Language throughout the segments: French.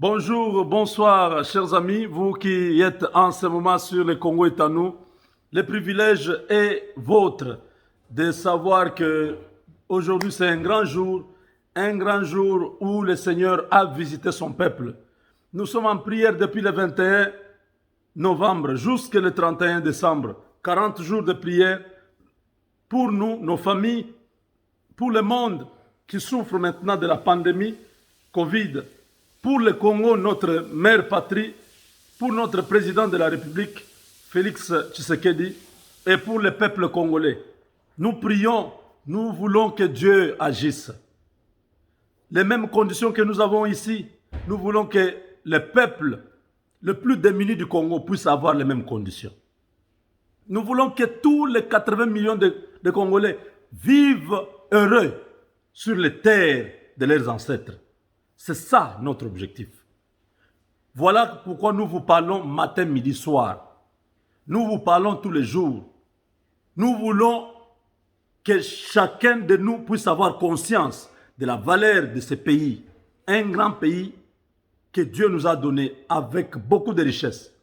Bonjour, bonsoir, chers amis, vous qui êtes en ce moment sur le Congo est à nous. Le privilège est vôtre de savoir que aujourd'hui c'est un grand jour où le Seigneur a visité son peuple. Nous sommes en prière depuis le 21 novembre jusqu'au 31 décembre. 40 jours de prière pour nous, nos familles, pour le monde qui souffre maintenant de la pandémie Covid, pour le Congo, notre mère patrie, pour notre président de la République, Félix Tshisekedi, et pour le peuple congolais. Nous prions, nous voulons que Dieu agisse. Les mêmes conditions que nous avons ici, nous voulons que le peuple le plus démuni du Congo puisse avoir les mêmes conditions. Nous voulons que tous les 80 millions de Congolais vivent heureux sur les terres de leurs ancêtres. C'est ça notre objectif. Voilà pourquoi nous vous parlons matin, midi, soir. Nous vous parlons tous les jours. Nous voulons que chacun de nous puisse avoir conscience de la valeur de ce pays. Un grand pays que Dieu nous a donné avec beaucoup de richesses.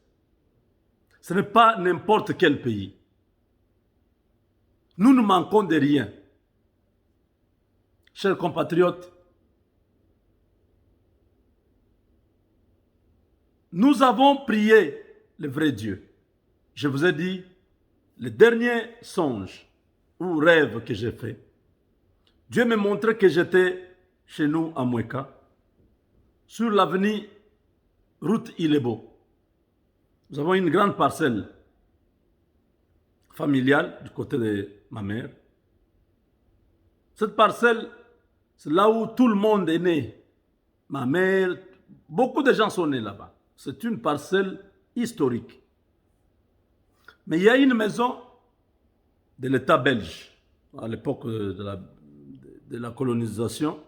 Ce n'est pas n'importe quel pays. Nous ne manquons de rien. Chers compatriotes, nous avons prié le vrai Dieu. Je vous ai dit, le dernier songe ou rêve que j'ai fait, Dieu me montrait que j'étais chez nous à Moueka, sur l'avenue route Ilebo. Nous avons une grande parcelle familiale du côté de ma mère. Cette parcelle, c'est là où tout le monde est né. Ma mère, beaucoup de gens sont nés là-bas. C'est une parcelle historique. Mais il y a une maison de l'État belge, à l'époque de la colonisation.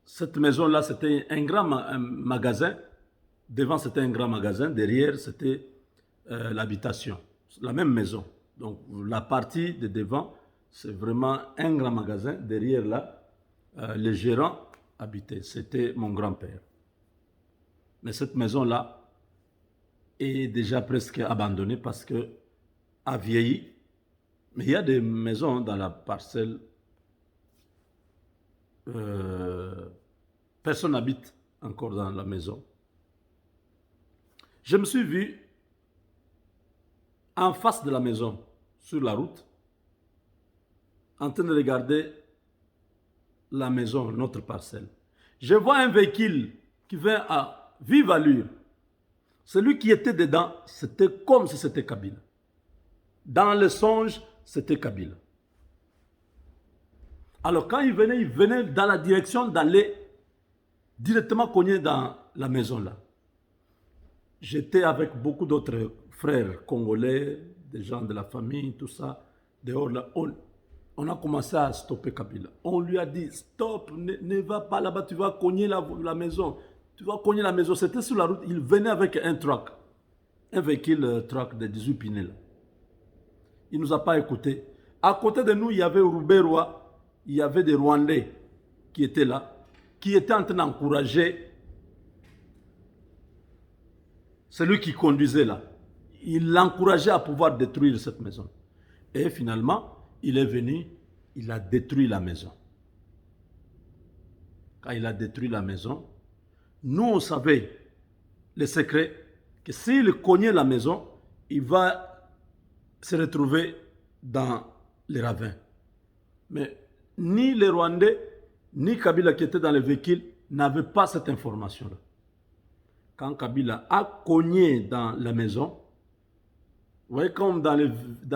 Cette maison-là, c'était un grand magasin. Devant, c'était un grand magasin. Derrière, c'était l'habitation. La même maison. Donc, la partie de devant, c'est vraiment un grand magasin. Derrière, là, les gérants habitaient. C'était mon grand-père. Mais cette maison-là est déjà presque abandonnée parce qu'elle a vieilli. Mais il y a des maisons dans la parcelle. Personne n'habite encore dans la maison. Je me suis vu en face de la maison, sur la route, en train de regarder la maison, notre parcelle. Je vois un véhicule qui vient à vive allure. Celui qui était dedans, c'était comme si c'était Kabila. Dans le songe, c'était Kabila. Alors quand il venait dans la direction d'aller directement cogner dans la maison là. J'étais avec beaucoup d'autres frères congolais, des gens de la famille, tout ça. Dehors là, on a commencé à stopper Kabila. On lui a dit, stop, ne va pas là-bas, tu vas cogner la maison. Tu vas cogner la maison. C'était sur la route. Il venait avec un truck. Un véhicule truck de 18 pneus. Là. Il ne nous a pas écoutés. À côté de nous, il y avait Rouberois. Il y avait des Rwandais qui étaient là, qui étaient en train d'encourager celui qui conduisait là. Il l'encourageait à pouvoir détruire cette maison. Et finalement, il est venu, il a détruit la maison. Quand il a détruit la maison, nous, on savait le secret que s'il cognait la maison, il va se retrouver dans les ravins. Mais ni les Rwandais, ni Kabila qui était dans le véhicule n'avaient pas cette information-là. Quand Kabila a cogné dans la maison, vous voyez comme dans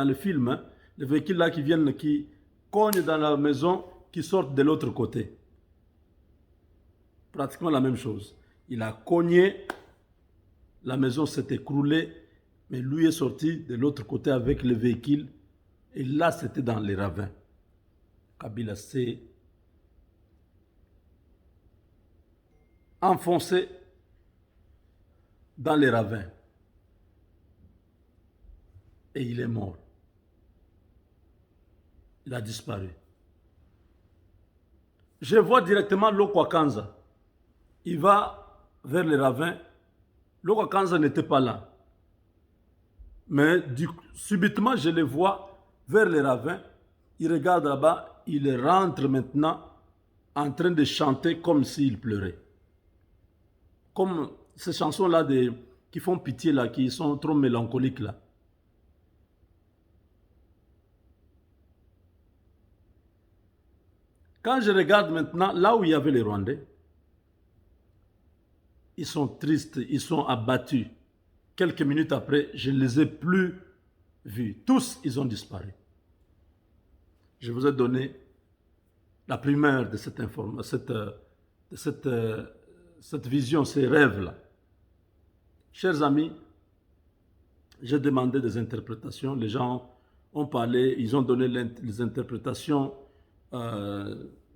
le film, hein, les véhicules là qui cognent dans la maison, qui sortent de l'autre côté. Pratiquement la même chose. Il a cogné, la maison s'est écroulée, mais lui est sorti de l'autre côté avec le véhicule, et là c'était dans les ravins. Kabila s'est enfoncé dans les ravins. Et il est mort. Il a disparu. Je vois directement Lokwakanza. Il va vers les ravins, Lokakanza n'était pas là. Mais subitement, je les vois vers les ravins. Ils regardent là-bas, ils rentrent maintenant en train de chanter comme s'ils pleuraient. Comme ces chansons-là qui font pitié, là, qui sont trop mélancoliques. Là. Quand je regarde maintenant, là où il y avait les Rwandais, ils sont tristes, ils sont abattus. Quelques minutes après, je ne les ai plus vus. Tous, ils ont disparu. Je vous ai donné la primeur de cette information, cette vision, ces rêves-là. Chers amis, j'ai demandé des interprétations. Les gens ont parlé, ils ont donné les interprétations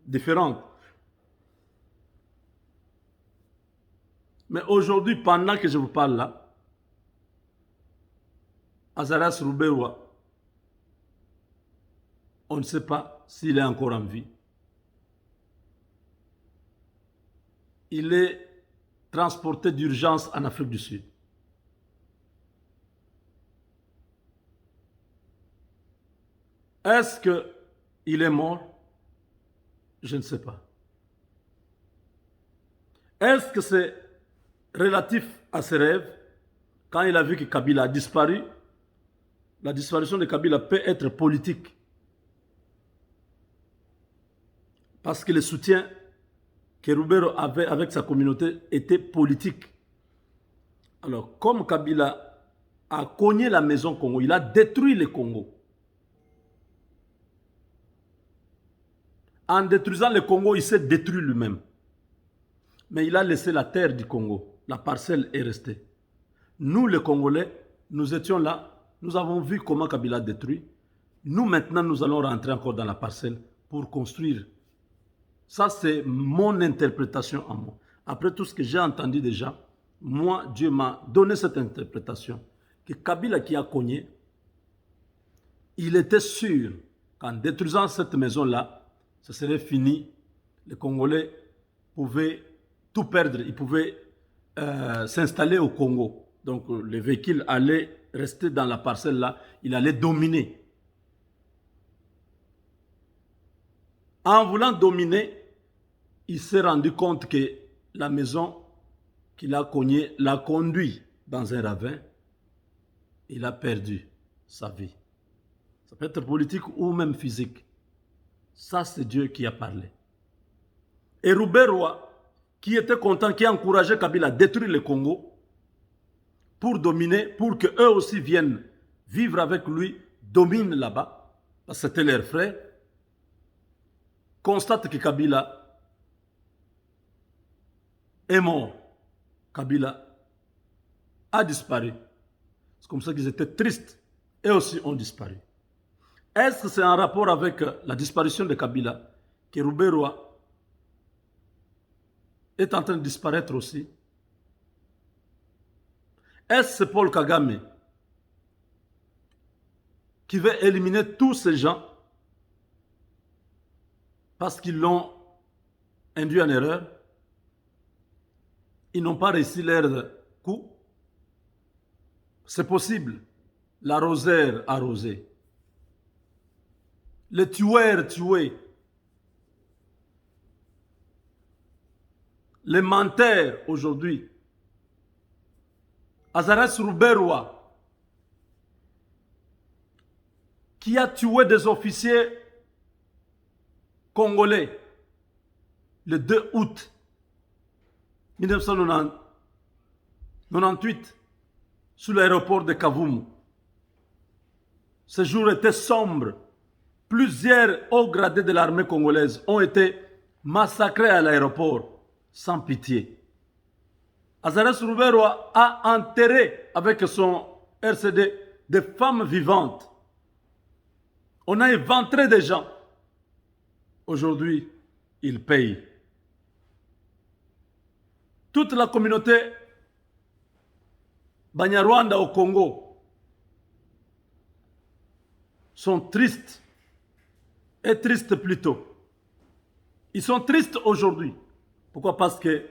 différentes. Mais aujourd'hui, pendant que je vous parle là, Azaras Ruberwa, on ne sait pas s'il est encore en vie. Il est transporté d'urgence en Afrique du Sud. Est-ce qu'il est mort? Je ne sais pas. Est-ce que c'est relatif à ses rêves? Quand il a vu que Kabila a disparu, la disparition de Kabila peut être politique. Parce que le soutien que Rubero avait avec sa communauté était politique. Alors, comme Kabila a cogné la maison Congo, il a détruit le Congo. En détruisant le Congo, il s'est détruit lui-même. Mais il a laissé la terre du Congo. La parcelle est restée. Nous, les Congolais, nous étions là. Nous avons vu comment Kabila a détruit. Nous, maintenant, nous allons rentrer encore dans la parcelle pour construire. Ça, c'est mon interprétation à moi. Après tout ce que j'ai entendu déjà, moi, Dieu m'a donné cette interprétation. Que Kabila qui a cogné, il était sûr qu'en détruisant cette maison-là, ce serait fini. Les Congolais pouvaient tout perdre. Ils pouvaient s'installer au Congo. Donc, les véhicules allaient rester dans la parcelle-là. Il allait dominer. En voulant dominer, il s'est rendu compte que la maison qu'il a cognée l'a conduit dans un ravin. Il a perdu sa vie. Ça peut être politique ou même physique. Ça, c'est Dieu qui a parlé. Et Ruberwa, qui était content, qui a encouragé Kabila à détruire le Congo pour dominer, pour qu'eux aussi viennent vivre avec lui, dominent là-bas, parce que c'était leur frère, constate que Kabila est mort. Kabila a disparu. C'est comme ça qu'ils étaient tristes. Eux aussi ont disparu. Est-ce que c'est en rapport avec la disparition de Kabila que Ruberwa est en train de disparaître aussi? Est-ce que c'est Paul Kagame qui veut éliminer tous ces gens parce qu'ils l'ont induit en erreur? Ils n'ont pas réussi leur coup. C'est possible. L'arroseur arrosé. Le tueur tué. Les menteurs aujourd'hui. Azaras Ruberwa, qui a tué des officiers congolais le 2 août 1998 sur l'aéroport de Kavumu. Ce jour était sombre. Plusieurs hauts gradés de l'armée congolaise ont été massacrés à l'aéroport sans pitié. Azaras Ruberwa a enterré avec son RCD des femmes vivantes. On a éventré des gens. Aujourd'hui, ils payent. Toute la communauté Banyarwanda au Congo sont tristes. Et tristes plutôt. Ils sont tristes aujourd'hui. Pourquoi? Parce que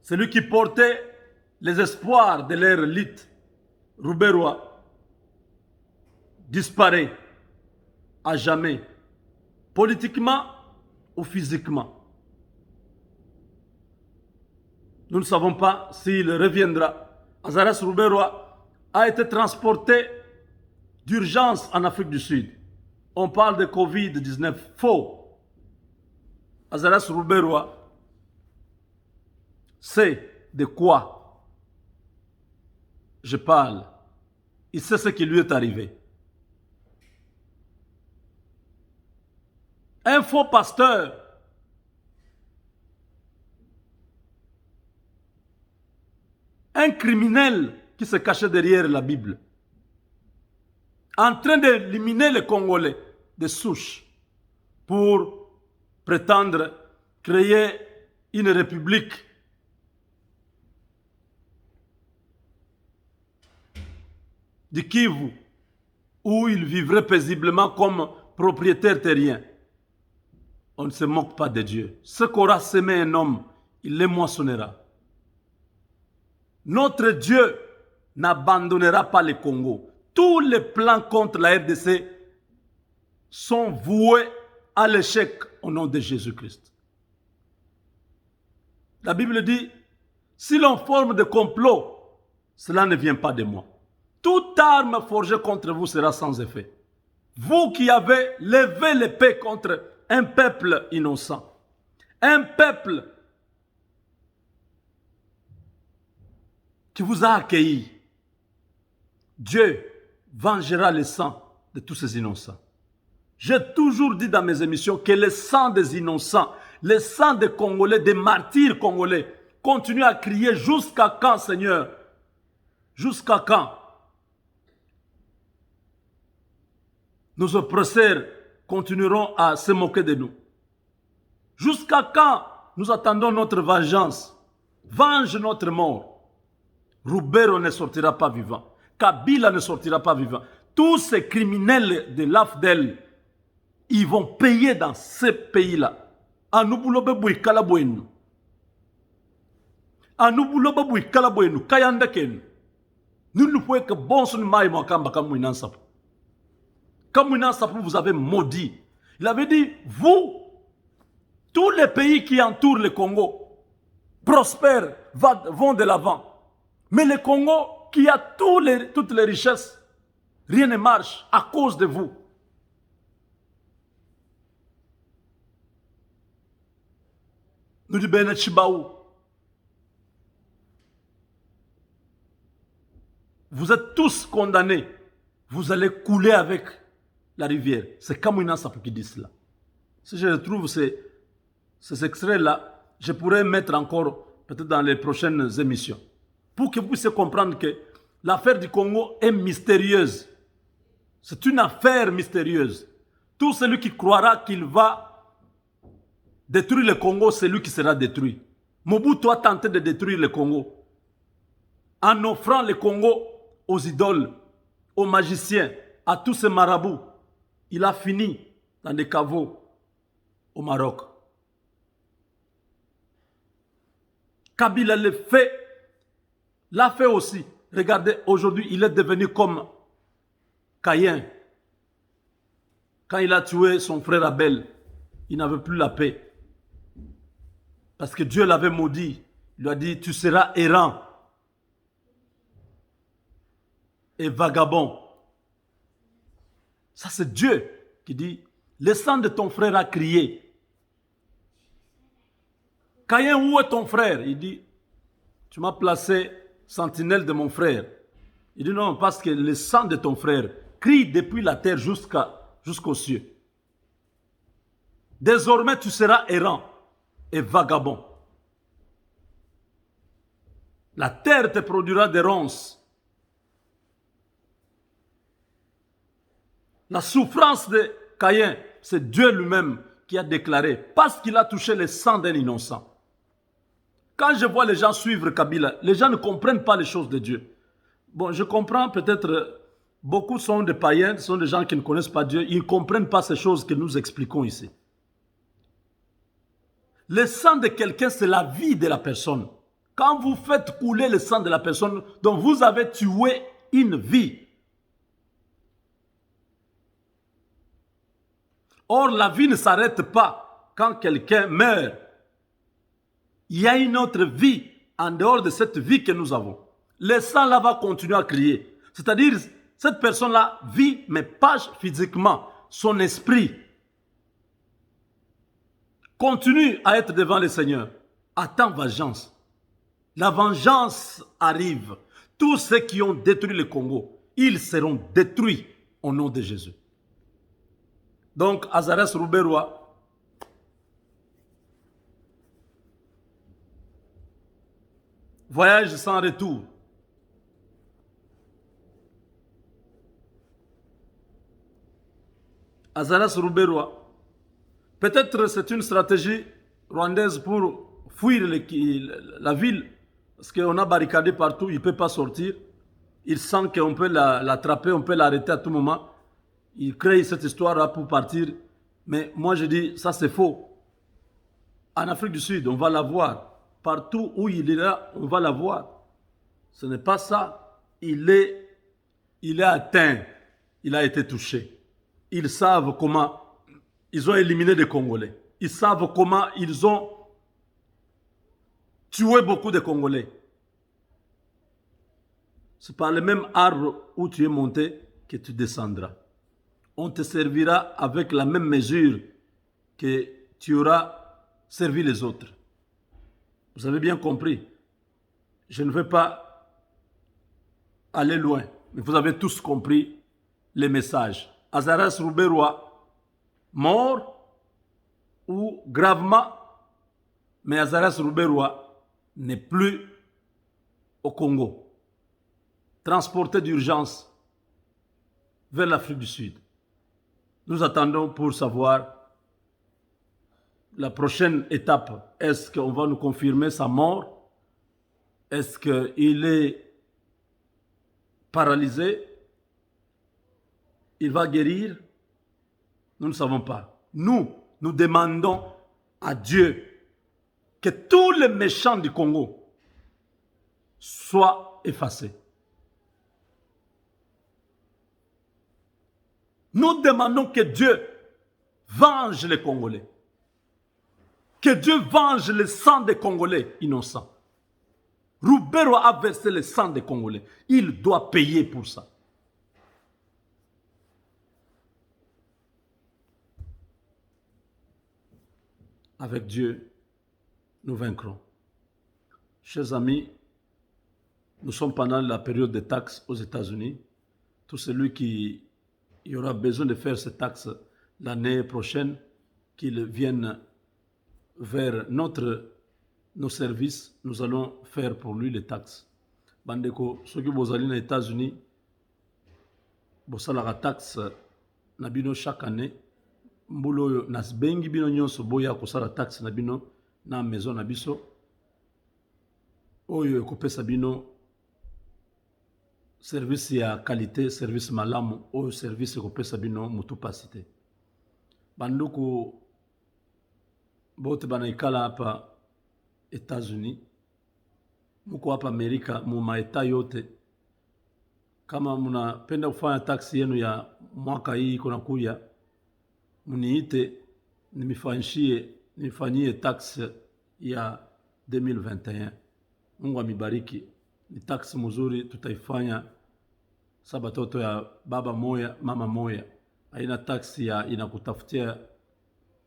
celui qui portait les espoirs de leur élite, Rouberois, disparaît à jamais, politiquement ou physiquement. Nous ne savons pas s'il reviendra. Azaras Rouberois a été transporté d'urgence en Afrique du Sud. On parle de Covid-19. Faux. Azaras Rouberois sait de quoi je parle. Il sait ce qui lui est arrivé. Un faux pasteur un criminel qui se cachait derrière la Bible, en train d'éliminer les Congolais de souche pour prétendre créer une république de Kivu où ils vivraient paisiblement comme propriétaires terriens. On ne se moque pas de Dieu. Ce qu'aura semé un homme, il le moissonnera. Notre Dieu n'abandonnera pas le Congo. Tous les plans contre la RDC sont voués à l'échec au nom de Jésus-Christ. La Bible dit, si l'on forme de complot, cela ne vient pas de moi. Toute arme forgée contre vous sera sans effet. Vous qui avez levé l'épée contre un peuple innocent, un peuple qui vous a accueilli, Dieu vengera le sang de tous ces innocents. J'ai toujours dit dans mes émissions que le sang des innocents, le sang des Congolais, des martyrs congolais, continue à crier jusqu'à quand, Seigneur? Jusqu'à quand? Nos oppresseurs continueront à se moquer de nous. Jusqu'à quand nous attendons notre vengeance? Venge notre mort. Roubero ne sortira pas vivant. Kabila ne sortira pas vivant. Tous ces criminels de l'AFDEL, ils vont payer dans ce pays-là. Nous ne pouvons que bon son maï makamba comme une ansap. Comme une ansap, vous avez maudit. Il avait dit, vous, tous les pays qui entourent le Congo, prospèrent, vont de l'avant. Mais le Congo, qui a toutes les richesses, rien ne marche à cause de vous. Nous disons, Ben Chibaou, vous êtes tous condamnés. Vous allez couler avec la rivière. C'est Kamouina Sapou qui dit cela. Si je retrouve ces extraits-là, je pourrais mettre encore, peut-être dans les prochaines émissions, pour que vous puissiez comprendre que l'affaire du Congo est mystérieuse. C'est une affaire mystérieuse. Tout celui qui croira qu'il va détruire le Congo, c'est lui qui sera détruit. Mobutu a tenté de détruire le Congo en offrant le Congo aux idoles, aux magiciens, à tous ces marabouts. Il a fini dans des caveaux au Maroc. Kabila l'a fait aussi. Regardez, aujourd'hui, il est devenu comme Caïn. Quand il a tué son frère Abel, il n'avait plus la paix. Parce que Dieu l'avait maudit. Il lui a dit, tu seras errant et vagabond. Ça, c'est Dieu qui dit, le sang de ton frère a crié. Caïn, où est ton frère? Il dit, tu m'as placé sentinelle de mon frère. Il dit, non, parce que le sang de ton frère crie depuis la terre jusqu'aux cieux. Désormais, tu seras errant et vagabond. La terre te produira des ronces. La souffrance de Caïn, c'est Dieu lui-même qui a déclaré, parce qu'il a touché le sang d'un innocent. Quand je vois les gens suivre Kabila, les gens ne comprennent pas les choses de Dieu. Bon, je comprends peut-être, beaucoup sont des païens, sont des gens qui ne connaissent pas Dieu, ils ne comprennent pas ces choses que nous expliquons ici. Le sang de quelqu'un, c'est la vie de la personne. Quand vous faites couler le sang de la personne, donc vous avez tué une vie. Or, la vie ne s'arrête pas quand quelqu'un meurt. Il y a une autre vie en dehors de cette vie que nous avons. Le sang là va continuer à crier. C'est-à-dire, cette personne-là vit, mais pas physiquement. Son esprit continue à être devant le Seigneur. Attends vengeance. La vengeance arrive. Tous ceux qui ont détruit le Congo, ils seront détruits au nom de Jésus. Donc, Azarès Rouberois, voyage sans retour. Azarès Rouberois, peut-être c'est une stratégie rwandaise pour fuir la ville, parce qu'on a barricadé partout, il ne peut pas sortir. Il sent qu'on peut l'attraper, on peut l'arrêter à tout moment. Il crée cette histoire-là pour partir. Mais moi, je dis, ça c'est faux. En Afrique du Sud, on va la voir. Partout où il est là, on va la voir. Ce n'est pas ça. Il est atteint. Il a été touché. Ils savent comment ils ont éliminé des Congolais. Ils savent comment ils ont tué beaucoup de Congolais. C'est par le même arbre où tu es monté que tu descendras. On te servira avec la même mesure que tu auras servi les autres. Vous avez bien compris. Je ne veux pas aller loin, mais vous avez tous compris les messages. Azarès Rouberois, mort ou gravement, mais Azarès Rouberois n'est plus au Congo. Transporté d'urgence vers l'Afrique du Sud. Nous attendons pour savoir la prochaine étape. Est-ce qu'on va nous confirmer sa mort? Est-ce qu'il est paralysé? Il va guérir? Nous ne savons pas. Nous demandons à Dieu que tous les méchants du Congo soient effacés. Nous demandons que Dieu venge les Congolais. Que Dieu venge le sang des Congolais innocents. Rouberois a versé le sang des Congolais. Il doit payer pour ça. Avec Dieu, nous vaincrons. Chers amis, nous sommes pendant la période des taxes aux États-Unis. Tout celui qui aura besoin de faire ces taxes l'année prochaine, qu'il vienne vers nos services, nous allons faire pour lui les taxes. Bandeko, ceux qui sont allés aux États-Unis, vous avez la taxe nabino chaque année. Mbulo nasbengi bino nyonso boya kosala taxe nabino na maison nabiso. Oyo ekopesa bino service ya qualité, service malamu, oyo service ekopesa bino mutu pasite. Banduku bote banaikala hapa États-Unis, muko hapa Amerika, muma eta yote. Kama munapenda kufanya taksi yenu ya mwaka hii iko nakuya, muniite nifanyie taksi ya 2021. Mungu amibariki. Ni taksi mzuri tutaifanya sabatoto ya baba moya, mama moya. Haina taksi ya inakutafutia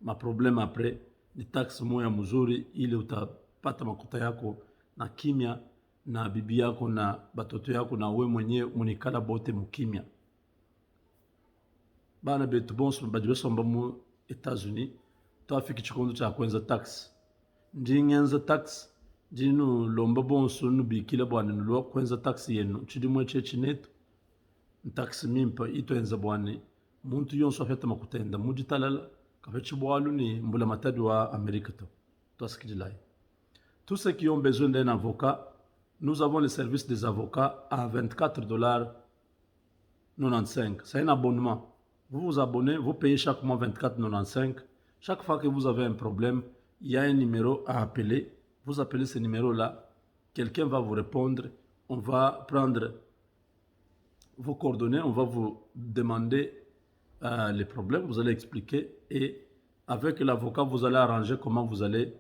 maproblema apre. Ni taksi moya mzuri ili utapata makuta yako na kimya na bibi yako na batoto yako na we mwenyewe munikala bote mukimya. Bana betu bonso bajibeso mbamu États-Unis tuafiki chikondo cha kwenza tax ndingenza tax dinu lomba bonso nubikile bwana nulo kwenza tax yenu chidimwe chechinetu tax mimpa itoenza bwana muntu yonso afeta makutenda mujitalala kafechi bwalu ni mbula matadi wa Amerika to askidilai. Tous ceux qui ont besoin d'un avocat, nous avons le service des avocats à $24,95. C'est un abonnement. Vous vous abonnez, vous payez chaque mois $24,95. Chaque fois que vous avez un problème, il y a un numéro à appeler. Vous appelez ce numéro-là quelqu'un va vous répondre, on va prendre vos coordonnées, on va vous demander les problèmes, vous allez expliquer et avec l'avocat, vous allez arranger comment vous allez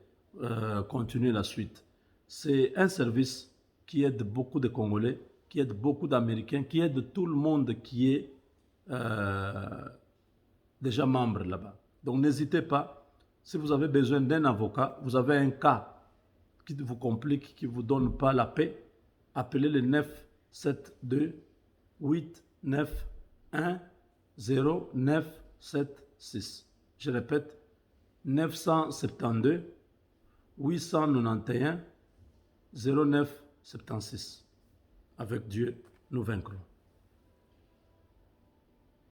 continuer la suite. C'est un service qui aide beaucoup de Congolais, qui aide beaucoup d'Américains, qui aide tout le monde qui est déjà membre là-bas. Donc n'hésitez pas, si vous avez besoin d'un avocat, vous avez un cas qui vous complique, qui ne vous donne pas la paix, appelez le 972 891 0976. Je répète, 972 891 0976. Avec Dieu, nous vaincrons.